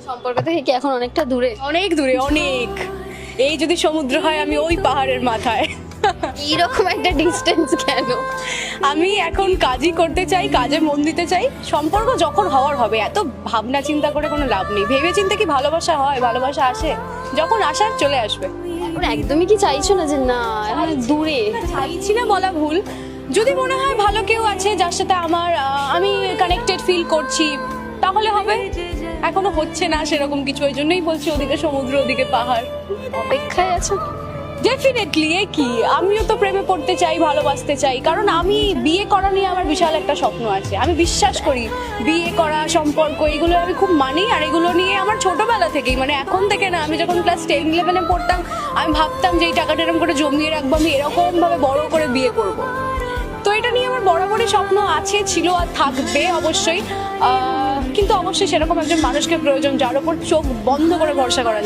সম্পর্ক থেকে কি এখন অনেকটা দূরে? অনেক দূরে, অনেক। এই যদি সমুদ্র হয় আমি ওই পাহাড়ের মাথায়। এইরকম একটা ডিস্টেন্স কেন? আমি এখন কাজই করতে চাই, কাজে মন দিতে চাই। সম্পর্ক যখন হওয়ার হবে, এত ভাবনা চিন্তা করে কোনো লাভ নেই। ভেবে চিন্তে কি ভালোবাসা হয়? ভালোবাসা আসে যখন আসার, চলে আসবে। এখন একদমই কি চাইছো না যে না এখন দূরে? চাইছি না বলা ভুল। যদি মনে হয় ভালো কেউ আছে যার সাথে আমি কানেক্টেড ফিল করছি, তাহলে হবে। এখনো হচ্ছে না সেরকম কিছু, ওই জন্যই বলছি ওদিকে সমুদ্র ওদিকে পাহাড়। অপেক্ষায় আছো? ডেফিনেটলি। কি, আমিও তো প্রেমে পড়তে চাই, ভালোবাসতে চাই, কারণ আমি বিয়ে করা নিয়ে আমার বিশাল একটা স্বপ্ন আছে। আমি বিশ্বাস করি বিয়ে করা, সম্পর্ক, এগুলো আমি খুব মানি। আর এগুলো নিয়ে আমার ছোটবেলা থেকেই, মানে এখন থেকে না, আমি যখন ক্লাস 10-11-এ পড়তাম আমি ভাবতাম যে এই টাকাটা এরকম করে জমিয়ে রাখবো, আমি এরকম ভাবে বড় করে বিয়ে করব। তো এটা নিয়ে আমার বরাবরই স্বপ্ন আছে, ছিল আর থাকবে অবশ্যই। কিন্তু অবশ্যই সেরকম একজন মানুষকে প্রয়োজন যার উপর চোখ বন্ধ করে ভরসা করা যায়।